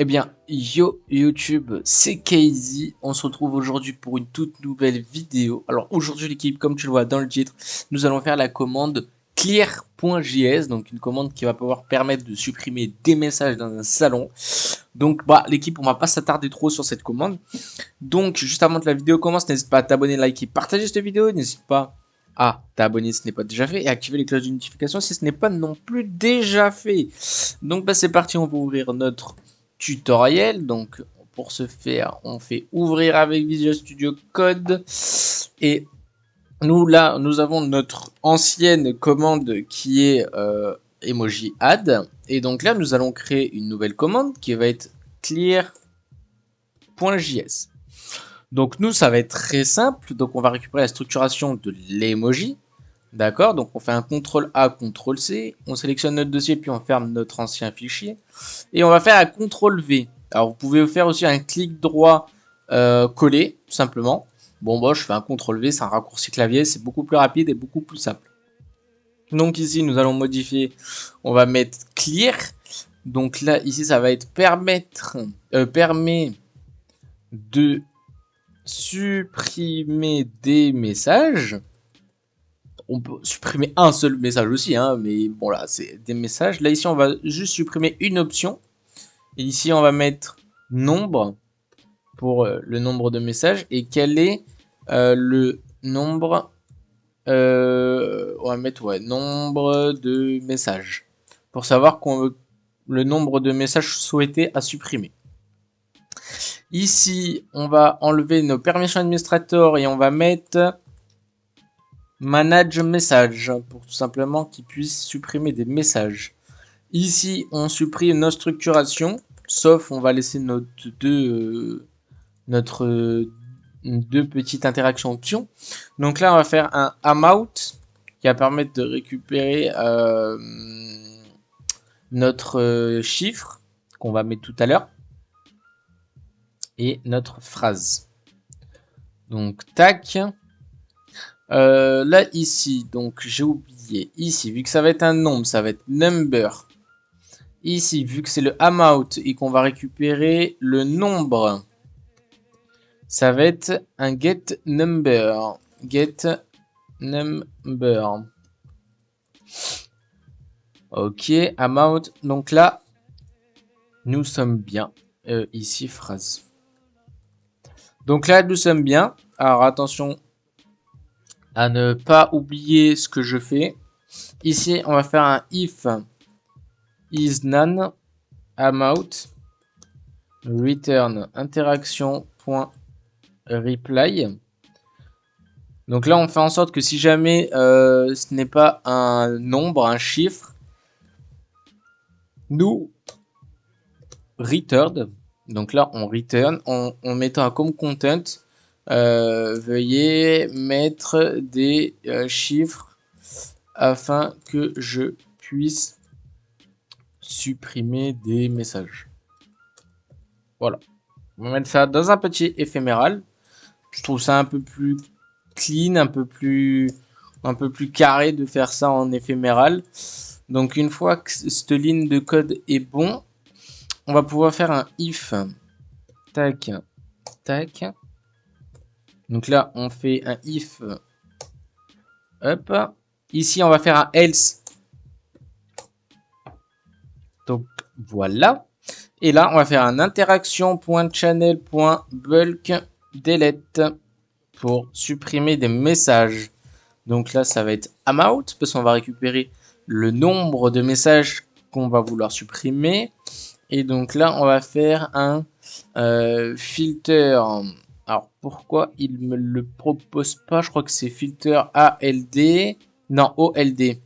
Eh bien, yo YouTube, c'est Casey. On se retrouve aujourd'hui pour une toute nouvelle vidéo. Alors aujourd'hui l'équipe, comme tu le vois dans le titre, nous allons faire la commande clear.js, donc une commande qui va pouvoir permettre de supprimer des messages dans un salon. Donc l'équipe, on va pas s'attarder trop sur cette commande. Donc juste avant que la vidéo commence, n'hésite pas à t'abonner, liker, partager cette vidéo. N'hésite pas à t'abonner si ce n'est pas déjà fait et activer les cloches de notification si ce n'est pas non plus déjà fait. Donc c'est parti, on va ouvrir notre tutoriel. Donc pour ce faire, on fait ouvrir avec Visual Studio Code et nous avons notre ancienne commande qui est emoji add, et donc là nous allons créer une nouvelle commande qui va être clear.js. Donc nous ça va être très simple, donc on va récupérer la structuration de l'emoji. D'accord, donc on fait un CTRL A, CTRL C, on sélectionne notre dossier puis on ferme notre ancien fichier. Et on va faire un CTRL V. Alors vous pouvez faire aussi un clic droit coller, tout simplement. Bon, je fais un CTRL V, c'est un raccourci clavier, c'est beaucoup plus rapide et beaucoup plus simple. Donc ici nous allons modifier, on va mettre clear. Donc là ici ça va être permet de supprimer des messages. On peut supprimer un seul message aussi, hein, mais bon là c'est des messages. Là ici on va juste supprimer une option. Et ici on va mettre nombre pour le nombre de messages. Et quel est le nombre, on va mettre nombre de messages. Pour savoir le nombre de messages souhaités à supprimer. Ici on va enlever nos permissions administrator et on va mettre manage message pour tout simplement qu'ils puissent supprimer des messages. Ici, on supprime nos structurations, sauf on va laisser deux petites interactions options. Donc là, on va faire un amout qui va permettre de récupérer notre chiffre qu'on va mettre tout à l'heure et notre phrase. Donc tac. Là ici, donc j'ai oublié, ici vu que ça va être un nombre, ça va être number. Ici vu que c'est le amount et qu'on va récupérer le nombre, ça va être un get number. Get number. Ok, amount. Donc là, nous sommes bien. Ici phrase. Donc là, nous sommes bien. Alors attention à ne pas oublier ce que je fais. Ici, on va faire un if is none amount return interaction.reply. Donc là, on fait en sorte que si jamais ce n'est pas un nombre, un chiffre, nous return. Donc là, on return en mettant comme content. Veuillez mettre des chiffres afin que je puisse supprimer des messages. Voilà. On va mettre ça dans un petit éphéméral. Je trouve ça un peu plus clean, un peu plus carré de faire ça en éphéméral. Donc une fois que cette ligne de code est bon, on va pouvoir faire un if. Tac, tac. Donc là, on fait un if. Hop. Ici, on va faire un else. Donc voilà. Et là, on va faire un interaction.channel.bulk delete pour supprimer des messages. Donc là, ça va être amount parce qu'on va récupérer le nombre de messages qu'on va vouloir supprimer. Et donc là, on va faire un filter. Alors pourquoi il me le propose pas? Je crois que c'est filter ALD. Non, OLD.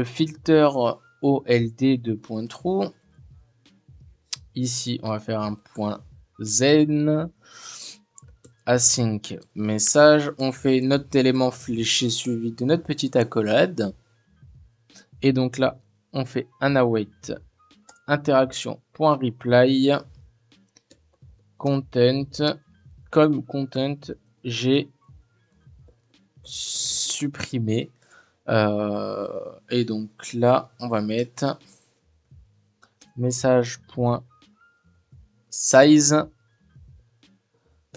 Filter OLD de point true. Ici, on va faire un point zen. Async message. On fait notre élément fléché suivi de notre petite accolade. Et donc là, on fait un await interaction.reply content. Comme content, j'ai supprimé. Et donc là, on va mettre message. size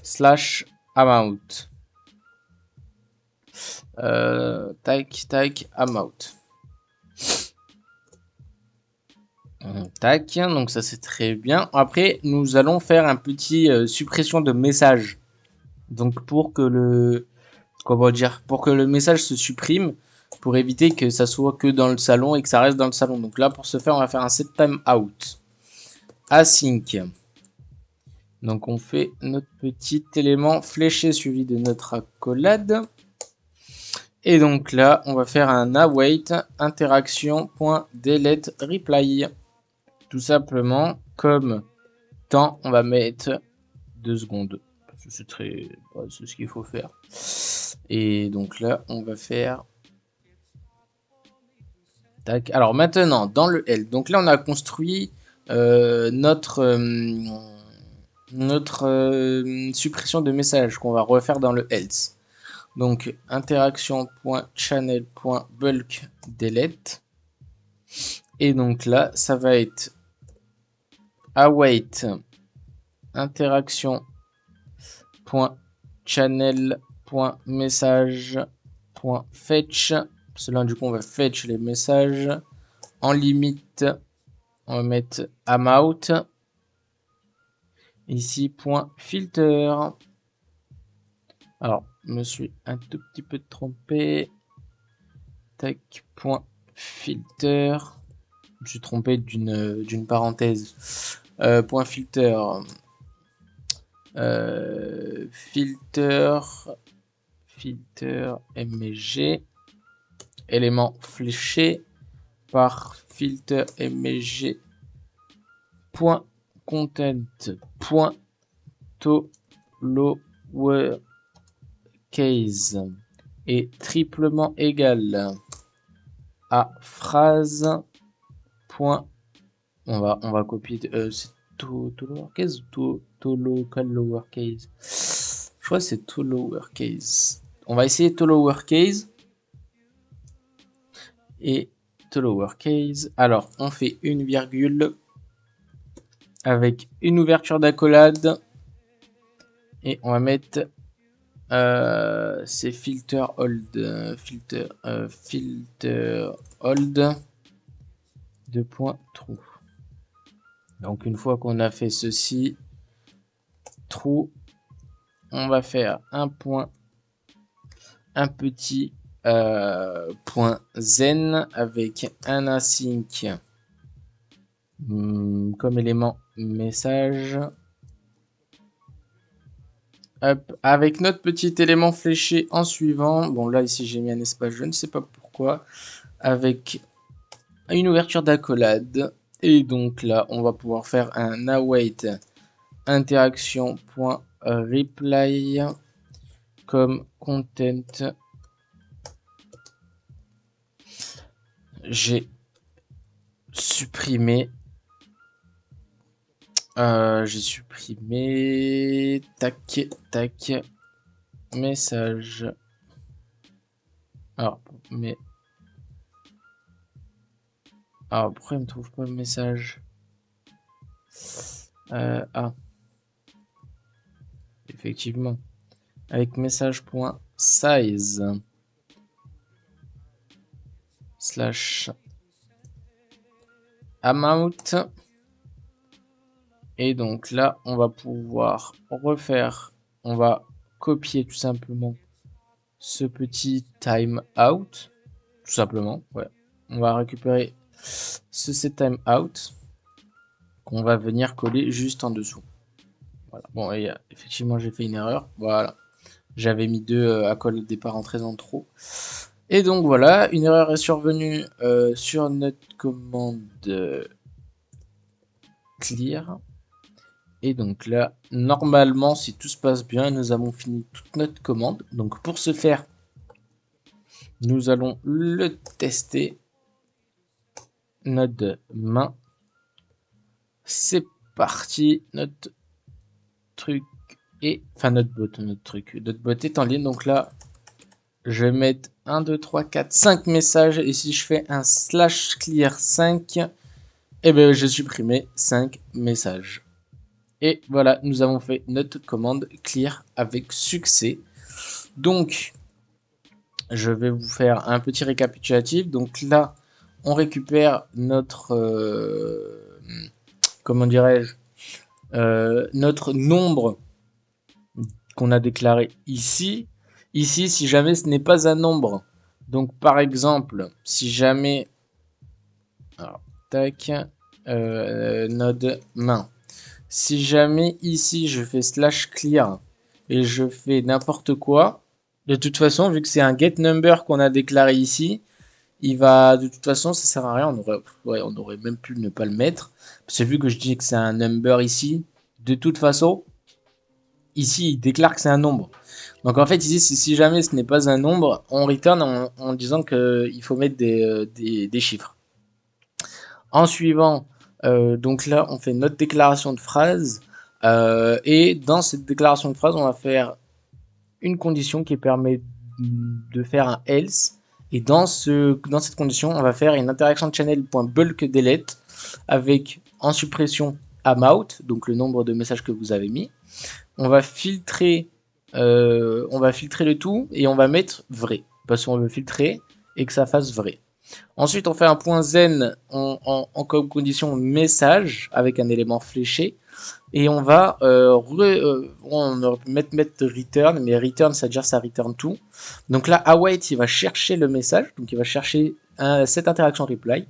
slash amount. Tac, amount. Tac, donc ça c'est très bien. Après, nous allons faire un petit suppression de message. Donc pour que le pour que le message se supprime, pour éviter que ça soit que dans le salon et que ça reste dans le salon. Donc là, pour ce faire, on va faire un set time out async. Donc on fait notre petit élément fléché suivi de notre accolade. Et donc là, on va faire un await interaction.delete reply. Tout simplement, comme temps, on va mettre 2 secondes. C'est très, c'est ce qu'il faut faire. Et donc là, on va faire. Tac. Alors maintenant, dans le L. Donc là, on a construit notre suppression de message qu'on va refaire dans le else. Donc interaction.channel.bulk delete. Et donc là, ça va être await interaction.channel.message.fetch. Cela du coup on va fetch les messages. En limite, on va mettre amount. Ici point filter. Alors, je me suis un tout petit peu trompé. Tac, point filter. Je me suis trompé d'une parenthèse. Point filter. Filter mg. Élément fléché par filter mg. Point content. Point to lower case est triplement égal à phrase point. On va copier. C'est to lowercase ou to local lowercase. Je crois que c'est to lowercase. On va essayer to lowercase et to lowercase. Alors on fait une virgule avec une ouverture d'accolade et on va mettre c'est filter hold filter hold de point true. Donc une fois qu'on a fait ceci, true, on va faire un point, un petit point zen avec un async comme élément message. Hop, avec notre petit élément fléché en suivant. Bon là ici j'ai mis un espace, je ne sais pas pourquoi. Avec une ouverture d'accolade. Et donc là on va pouvoir faire un await interaction.reply comme content. J'ai supprimé tac message. Alors mais pourquoi il me trouve pas le message? Effectivement avec message.size slash amount. Et donc là on va pouvoir refaire, on va copier tout simplement ce petit time out, tout simplement. Ouais, on va récupérer ce set time out qu'on va venir coller juste en dessous. Voilà. Bon, et effectivement j'ai fait une erreur. Voilà, j'avais mis 2 accolades au départ en très en trop. Et donc voilà, une erreur est survenue sur notre commande clear. Et donc là, normalement, si tout se passe bien, nous avons fini toute notre commande. Donc pour ce faire, nous allons le tester. Notre main. C'est parti. Notre truc est... Enfin, notre bot est en ligne. Donc là, je vais mettre 1, 2, 3, 4, 5 messages. Et si je fais un slash clear 5, eh bien, j'ai supprimé 5 messages. Et voilà, nous avons fait notre commande clear avec succès. Donc, je vais vous faire un petit récapitulatif. Donc là, on récupère notre, comment dirais-je, notre nombre qu'on a déclaré ici. Ici, si jamais ce n'est pas un nombre. Donc par exemple, si jamais, alors, tac, node main. Si jamais ici je fais slash clear et je fais n'importe quoi, de toute façon, vu que c'est un get number qu'on a déclaré ici, il va, de toute façon, ça sert à rien. On aurait même pu ne pas le mettre. Parce que vu que je dis que c'est un number ici, de toute façon, ici, il déclare que c'est un nombre. Donc en fait, ici, si jamais ce n'est pas un nombre, on return en disant qu'il faut mettre des chiffres. En suivant, donc là, on fait notre déclaration de phrase. Et dans cette déclaration de phrase, on va faire une condition qui permet de faire un else. Et dans cette condition, on va faire une interaction channel.bulkDelete avec en suppression amount, donc le nombre de messages que vous avez mis. On va filtrer le tout et on va mettre vrai parce qu'on veut filtrer et que ça fasse vrai. Ensuite, on fait un point zen en comme condition message avec un élément fléché. Et on va on aurait pu mettre return, mais return ça veut dire ça return tout. Donc là, await il va chercher le message, donc il va chercher cette interaction reply,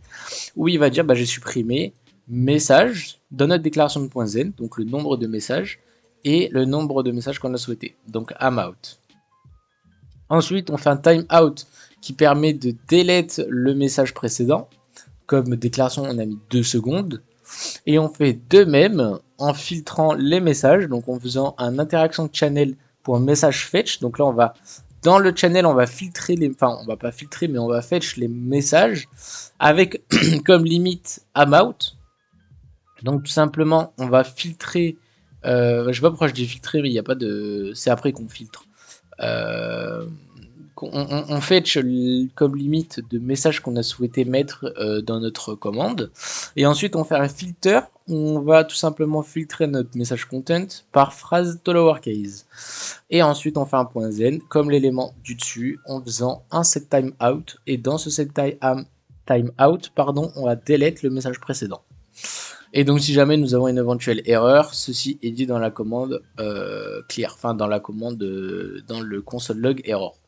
où il va dire bah, j'ai supprimé message dans notre déclaration de point zen, donc le nombre de messages et le nombre de messages qu'on a souhaité, donc amout. Ensuite, on fait un timeout qui permet de delete le message précédent. Comme déclaration, on a mis 2 secondes. Et on fait de même en filtrant les messages, donc en faisant un interaction channel pour un message fetch. Donc là, on va dans le channel, on va filtrer les, enfin, on va pas filtrer, mais on va fetch les messages avec comme limite amount. Donc tout simplement, on va filtrer. Je sais pas pourquoi je dis filtrer, mais il n'y a pas de. C'est après qu'on filtre. On fetch comme limite de messages qu'on a souhaité mettre dans notre commande. Et ensuite, on fait un filter. On va tout simplement filtrer notre message content par phrase de lowercase. Et ensuite, on fait un point zen comme l'élément du dessus en faisant un set timeout. Et dans ce set timeout, pardon, on va delete le message précédent. Et donc si jamais nous avons une éventuelle erreur, ceci est dit dans la commande clear, enfin dans la commande dans le console log error.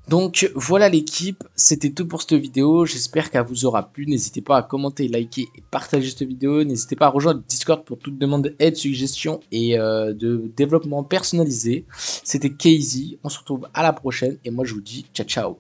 Donc voilà l'équipe, c'était tout pour cette vidéo, j'espère qu'elle vous aura plu, n'hésitez pas à commenter, liker et partager cette vidéo, n'hésitez pas à rejoindre Discord pour toute demande d'aide, suggestion et de développement personnalisé. C'était Casey, on se retrouve à la prochaine et moi je vous dis ciao ciao.